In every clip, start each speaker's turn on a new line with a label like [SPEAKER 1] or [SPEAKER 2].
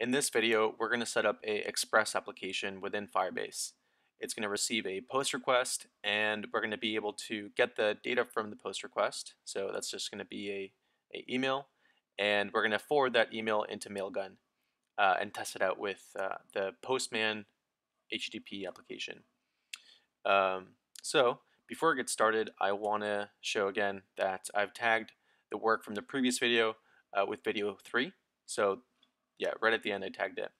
[SPEAKER 1] In this video, we're going to set up a Express application within Firebase. It's going to receive a post request, and we're going to be able to get the data from the post request. So that's just going to be a email, and we're going to forward that email into Mailgun and test it out with the Postman HTTP application. So before I get started, I want to show again that I've tagged the work from the previous video with video 3. So yeah, right at the end I tagged it.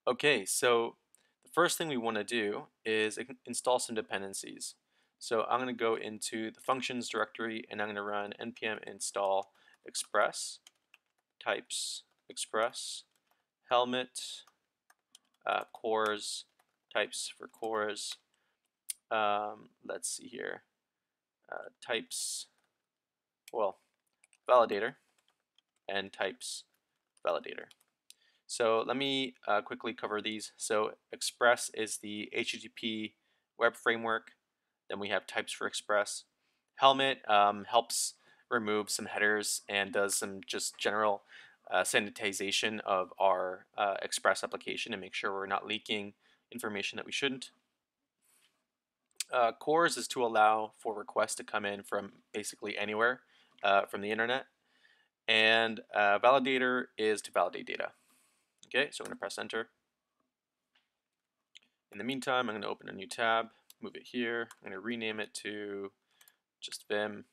[SPEAKER 1] Okay, so the first thing we want to do is install some dependencies. So I'm going to go into the functions directory and I'm going to run npm install express types express helmet cores types for cores. Let's see here, types, well, validator and types validator. So let me quickly cover these. So Express is the HTTP web framework. Then we have types for Express. Helmet helps remove some headers and does some just general sanitization of our Express application and make sure we're not leaking information that we shouldn't. Cores is to allow for requests to come in from basically anywhere from the internet. And validator is to validate data. Okay, so I'm going to press enter. In the meantime, I'm going to open a new tab, move it here. I'm going to rename it to just Vim.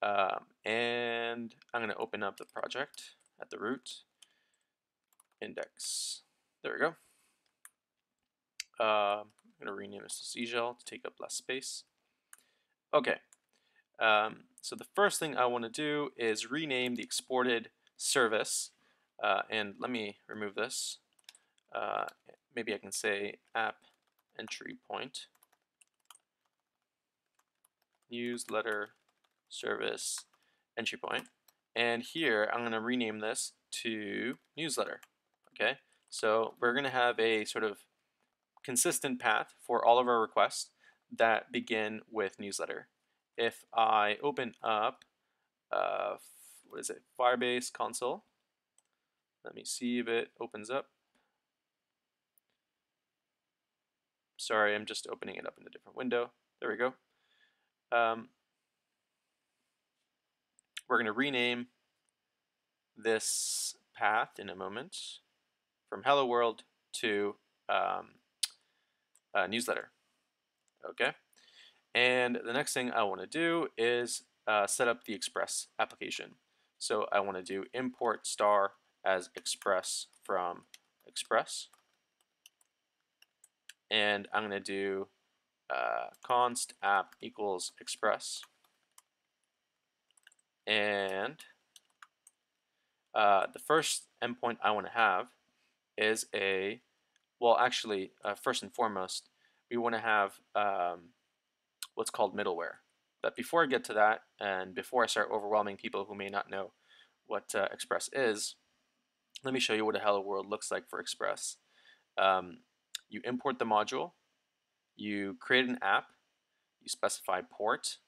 [SPEAKER 1] And I'm going to open up the project at the root. Index. There we go. I'm going to rename this to Seashell to take up less space. Okay. So the first thing I want to do is rename the exported service. And let me remove this. Maybe I can say app entry point newsletter service entry point, and here I'm going to rename this to newsletter. Okay, so we're going to have a sort of consistent path for all of our requests that begin with newsletter. If I open up what is it, Firebase console, let me see if it opens up. Sorry, I'm just opening it up in a different window. There we go. We're going to rename this path in a moment from Hello World to newsletter. Okay. And the next thing I want to do is set up the Express application. So I want to do import star as Express from Express. And I'm going to do const app equals Express. And the first endpoint I want to have is a, well, actually, first and foremost, we want to have what's called middleware. But before I get to that, and before I start overwhelming people who may not know what Express is, let me show you what a Hello World looks like for Express. You import the module, you create an app, you specify port,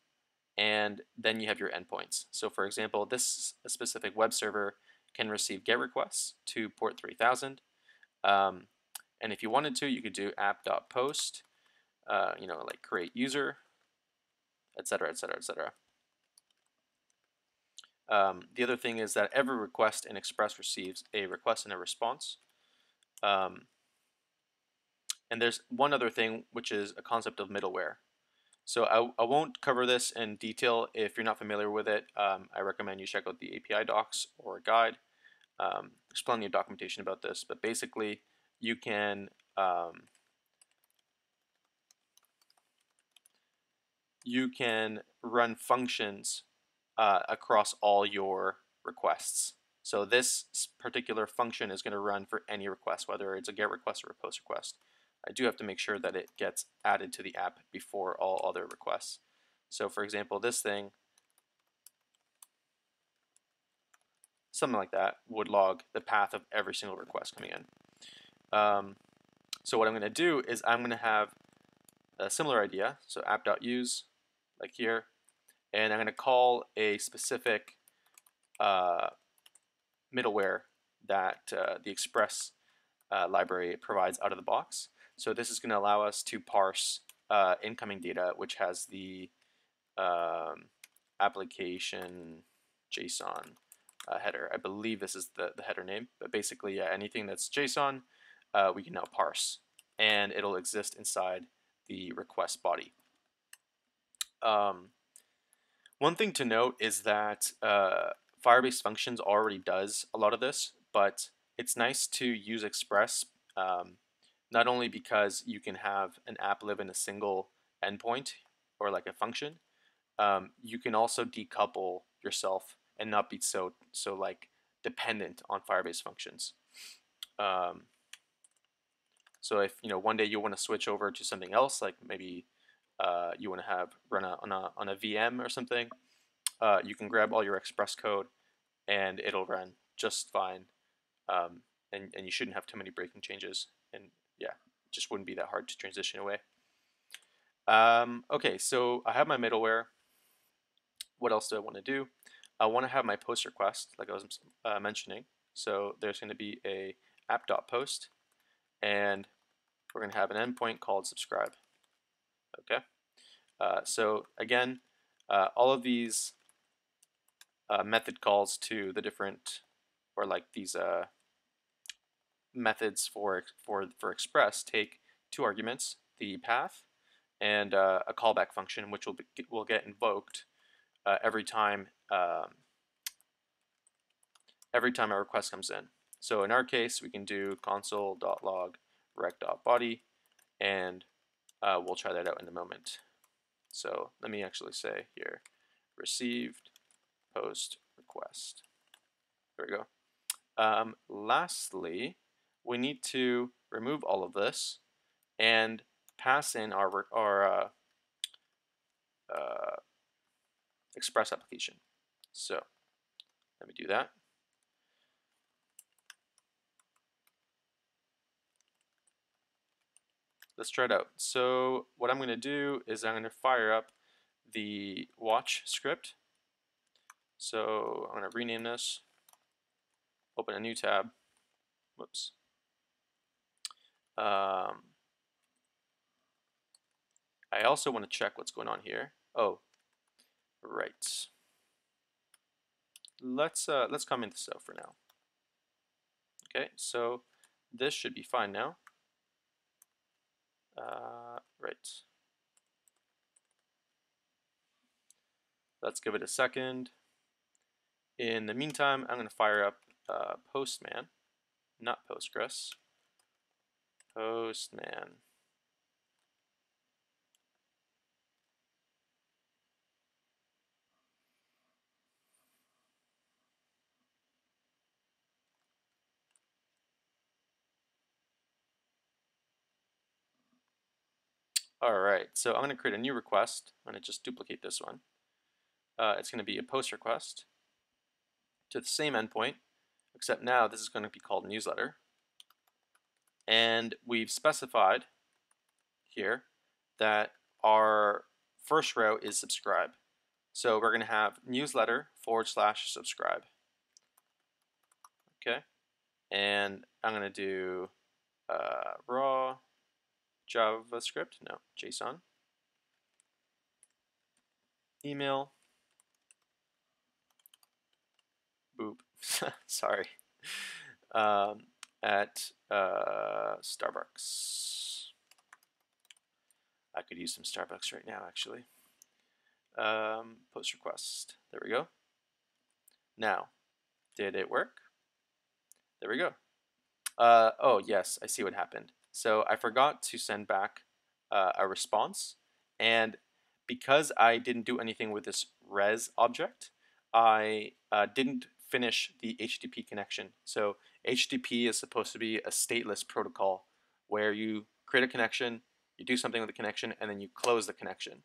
[SPEAKER 1] and then you have your endpoints. So for example, this specific web server can receive GET requests to port 3000. And if you wanted to, you could do app.post, like create user, etc., etc., etc. The other thing is that every request in Express receives a request and a response. And there's one other thing, which is a concept of middleware. So I won't cover this in detail. If you're not familiar with it, I recommend you check out the API docs or a guide. There's plenty of documentation about this, but basically you can run functions across all your requests. So this particular function is going to run for any request, whether it's a GET request or a POST request. I do have to make sure that it gets added to the app before all other requests. So for example, this thing, something like that, would log the path of every single request coming in. So what I'm going to do is I'm going to have a similar idea, so app.use, like here, and I'm going to call a specific middleware that the Express library provides out of the box. So this is going to allow us to parse incoming data, which has the application JSON header. I believe this is the header name, but basically, yeah, anything that's JSON, we can now parse, and it'll exist inside the request body. One thing to note is that Firebase Functions already does a lot of this, but it's nice to use Express, not only because you can have an app live in a single endpoint or like a function, you can also decouple yourself and not be so like dependent on Firebase Functions. So if one day you want to switch over to something else, like maybe you want to have run on a VM or something, you can grab all your Express code and it'll run just fine, and you shouldn't have too many breaking changes, and yeah, it just wouldn't be that hard to transition away. Okay, so I have my middleware. What else do I want to do? I want to have my post request, like I was mentioning. So there's going to be a app.post, and we're going to have an endpoint called subscribe. Okay. So again, all of these method calls to the different, or like these methods for Express take two arguments: the path and a callback function, which will get invoked every time a request comes in. So in our case, we can do console.log rec.body, and we'll try that out in a moment. So let me actually say here, received post request. There we go. Lastly, we need to remove all of this and pass in our Express application. So let me do that. Let's try it out. So what I'm going to do is I'm going to fire up the watch script. So I'm going to rename this, open a new tab. Whoops. I also want to check what's going on here. Oh, right. Let's comment this out for now. Okay, so this should be fine now. Right. Let's give it a second. In the meantime, I'm going to fire up Postman, not Postgres. Postman. All right, so I'm going to create a new request. I'm going to just duplicate this one. It's going to be a post request to the same endpoint, except now this is going to be called newsletter. And we've specified here that our first row is subscribe. So we're going to have newsletter /subscribe. Okay, and I'm going to do raw JavaScript, no, JSON, email, boop, sorry, at Starbucks. I could use some Starbucks right now, actually. Post request, there we go. Now, did it work? There we go. Oh, yes, I see what happened. So I forgot to send back a response, and because I didn't do anything with this res object, I didn't finish the HTTP connection. So HTTP is supposed to be a stateless protocol where you create a connection, you do something with the connection, and then you close the connection.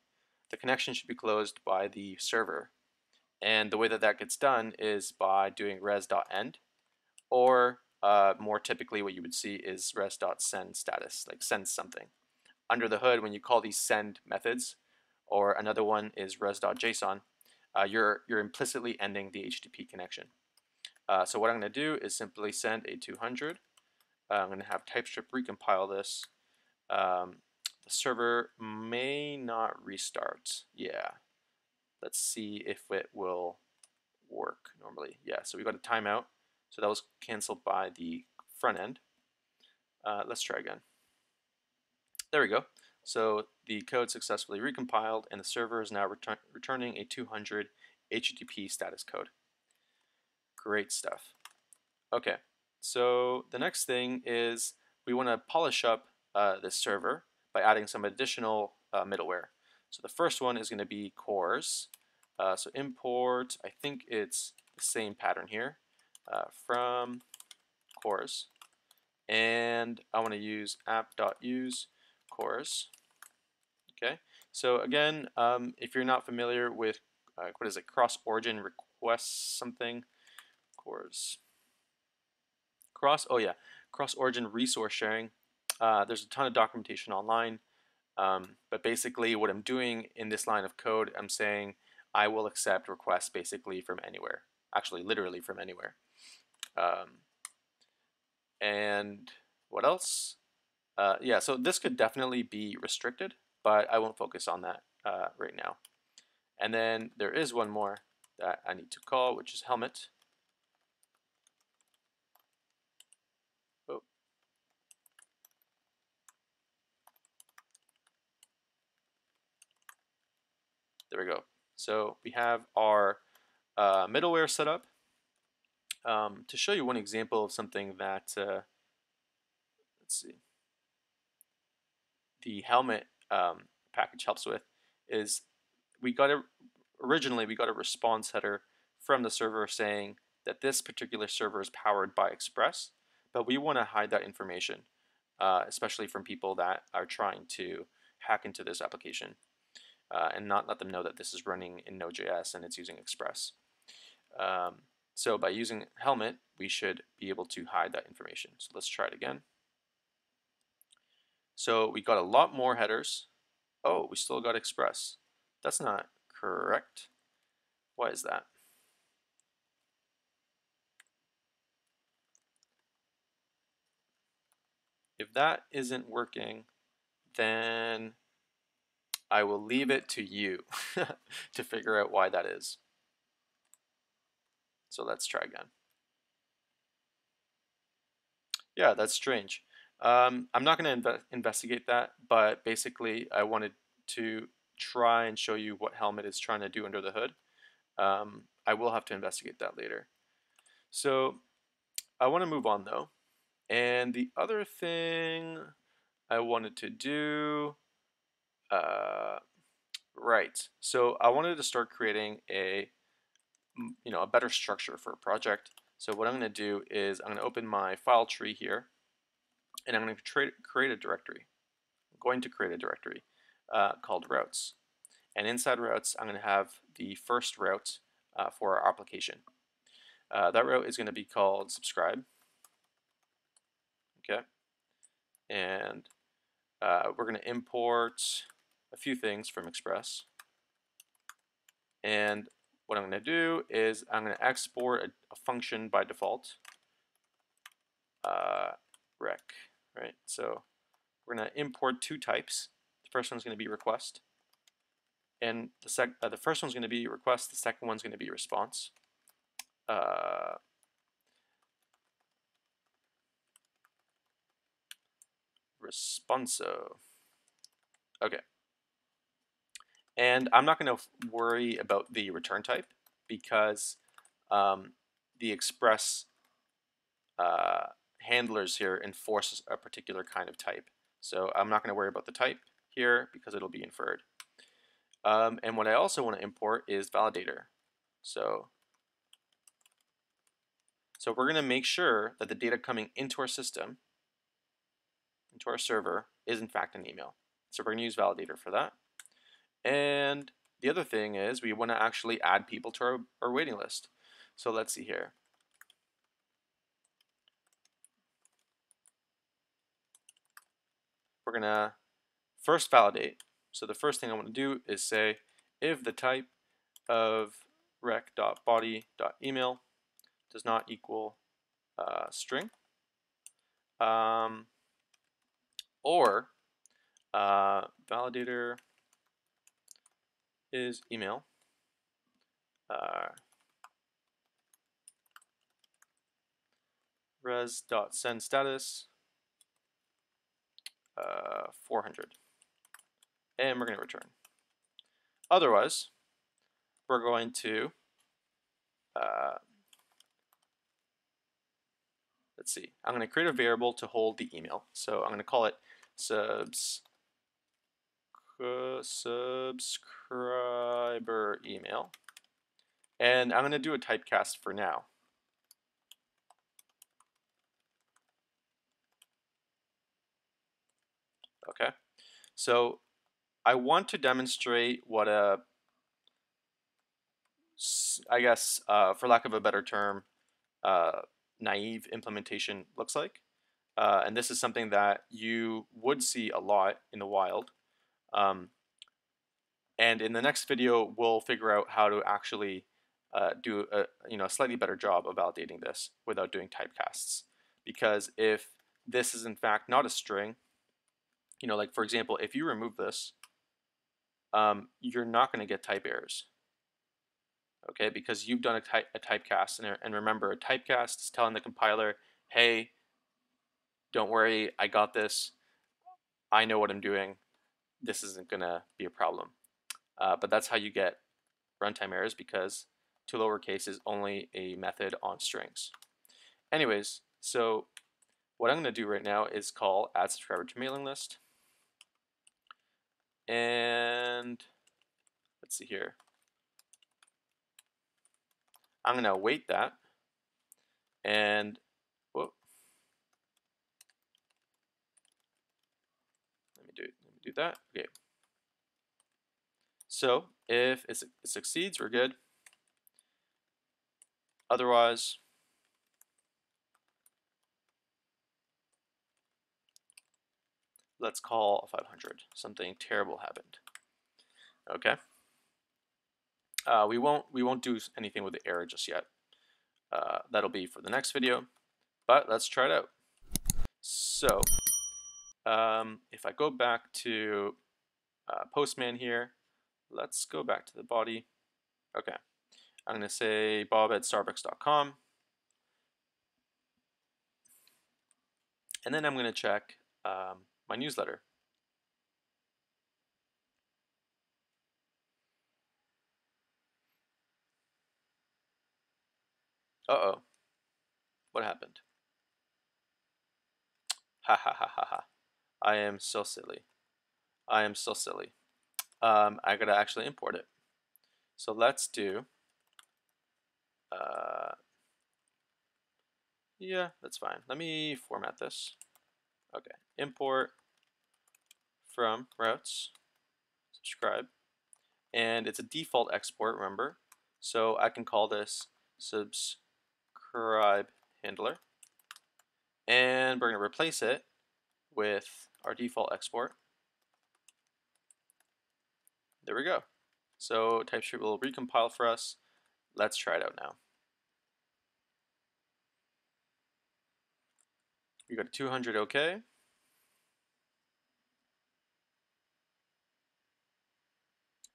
[SPEAKER 1] The connection should be closed by the server. And the way that that gets done is by doing res.end, or more typically what you would see is res.send status, like send something. Under the hood, when you call these send methods, or another one is res.json, you're implicitly ending the HTTP connection. So what I'm going to do is simply send a 200. I'm going to have TypeScript recompile this. The server may not restart. Yeah. Let's see if it will work normally. Yeah, so we got a timeout. So that was canceled by the front end. Let's try again. There we go. So the code successfully recompiled, and the server is now returning a 200 HTTP status code. Great stuff. Okay, so the next thing is we want to polish up this server by adding some additional middleware. So the first one is going to be cores. So import, I think it's the same pattern here, from cores. And I want to use app.use cores. Okay, so again, if you're not familiar with what is it, cross-origin requests something, cores, cross-origin resource sharing. There's a ton of documentation online, but basically what I'm doing in this line of code, I'm saying I will accept requests basically from anywhere, actually literally from anywhere. And what else? Yeah, so this could definitely be restricted, but I won't focus on that right now. And then there is one more that I need to call, which is helmet. Oh. There we go. So we have our middleware set up. To show you one example of something that, let's see, the helmet package helps with is originally we got a response header from the server saying that this particular server is powered by Express, but we want to hide that information, especially from people that are trying to hack into this application and not let them know that this is running in Node.js and it's using Express. So by using helmet, we should be able to hide that information. So let's try it again. So we got a lot more headers. Oh, we still got Express. That's not correct. Why is that? If that isn't working, then I will leave it to you to figure out why that is. So let's try again. Yeah, that's strange. I'm not going to investigate that, but basically I wanted to try and show you what Helmet is trying to do under the hood. I will have to investigate that later. So I want to move on though. And the other thing I wanted to do, right. So I wanted to start creating a better structure for a project. So what I'm going to do is I'm going to open my file tree here, and I'm going to create a directory. I'm going to create a directory called routes. And inside routes, I'm going to have the first route for our application. That route is going to be called subscribe. Okay. And we're going to import a few things from Express. And what I'm going to do is I'm going to export a function by default, rec, right? So we're going to import two types. The first one's going to be request, and the first one's going to be request. The second one's going to be response. Responso. Okay. And I'm not going to worry about the return type because the Express handlers here enforce a particular kind of type. So I'm not going to worry about the type here because it'll be inferred. And what I also want to import is validator. So we're going to make sure that the data coming into our system, into our server, is in fact an email. So we're going to use validator for that. And the other thing is we want to actually add people to our waiting list. So let's see here. We're going to first validate. So the first thing I want to do is say if the type of rec.body.email does not equal string, or validator is email. Res.send status 400, and we're going to return. Otherwise, we're going to let's see. I'm going to create a variable to hold the email. So I'm going to call it subscriber email, and I'm going to do a typecast for now. Okay, so I want to demonstrate what a, I guess, for lack of a better term, naive implementation looks like. And this is something that you would see a lot in the wild. And in the next video, we'll figure out how to actually do a slightly better job of validating this without doing typecasts. Because if this is in fact not a string, like for example, if you remove this, you're not going to get type errors. Okay, because you've done a typecast, and remember, a typecast is telling the compiler, hey, don't worry, I got this. I know what I'm doing. This isn't going to be a problem. But that's how you get runtime errors, because to lowercase is only a method on strings. Anyways, so what I'm going to do right now is call add subscriber to mailing list. And let's see here. I'm going to await that. And whoop. Let me do that. Okay. So if it succeeds, we're good. Otherwise, let's call 500. Something terrible happened. Okay. We won't do anything with the error just yet. That'll be for the next video. But let's try it out. So if I go back to Postman here, let's go back to the body. Okay. I'm going to say bob@starbucks.com. And then I'm going to check my newsletter. Uh-oh. What happened? Ha ha ha ha ha. I am so silly. I am so silly. I gotta actually import it. So let's do, yeah, that's fine. Let me format this. Okay, import from routes, subscribe, and it's a default export, remember. So I can call this subscribe handler, and we're gonna replace it with our default export. There we go. So TypeScript will recompile for us. Let's try it out now. We got 200 OK.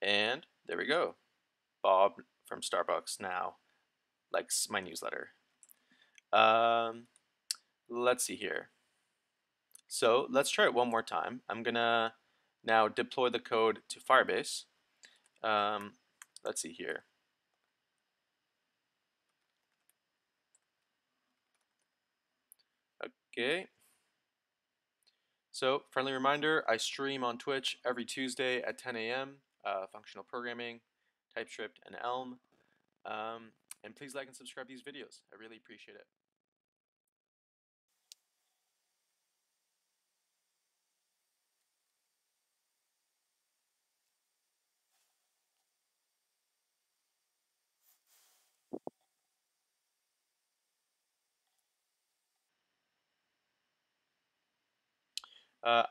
[SPEAKER 1] And there we go. Bob from Starbucks now likes my newsletter. Let's see here. So let's try it one more time. I'm gonna now deploy the code to Firebase. Let's see here. Okay. So friendly reminder, I stream on Twitch every Tuesday at 10 a.m. Functional programming, TypeScript, and Elm. And please like and subscribe these videos. I really appreciate it.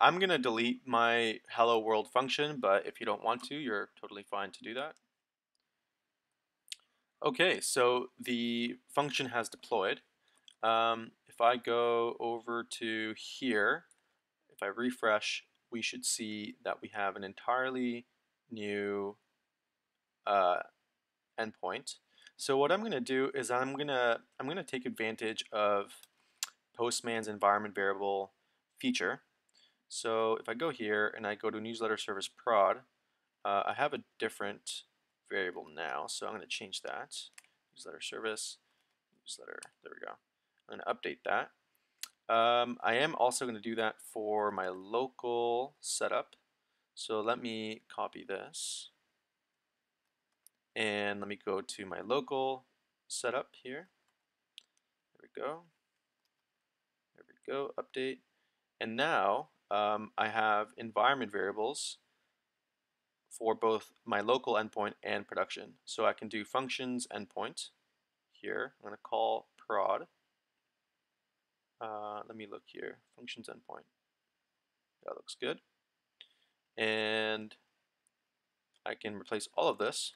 [SPEAKER 1] I'm going to delete my hello world function, but if you don't want to, you're totally fine to do that. Okay, so the function has deployed. If I go over to here, if I refresh, we should see that we have an entirely new uh, endpoint. So what I'm going to do is I'm gonna take advantage of Postman's environment variable feature. So if I go here and I go to newsletter service prod, I have a different variable now, so I'm going to change that. Newsletter service, newsletter, there we go. I'm going to update that. I am also going to do that for my local setup. So let me copy this and let me go to my local setup here. There we go. There we go, update. And now I have environment variables for both my local endpoint and production. So I can do functions endpoint here. I'm going to call prod. Let me look here. Functions endpoint. That looks good. And I can replace all of this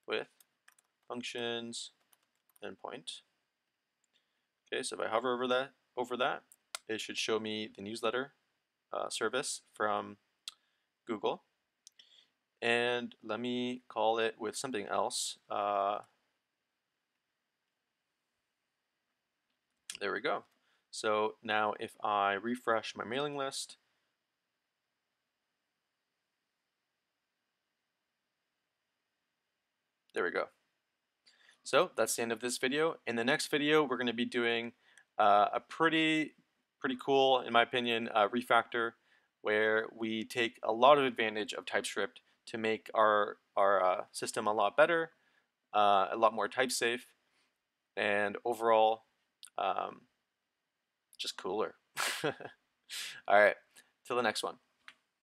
[SPEAKER 1] with functions endpoint. Okay, so if I hover over that, it should show me the newsletter service from Google. And let me call it with something else. There we go. So now if I refresh my mailing list, there we go. So that's the end of this video. In the next video, we're going to be doing a pretty cool, in my opinion, refactor where we take a lot of advantage of TypeScript to make our system a lot better, a lot more type safe, and overall um, just cooler. All right, till the next one.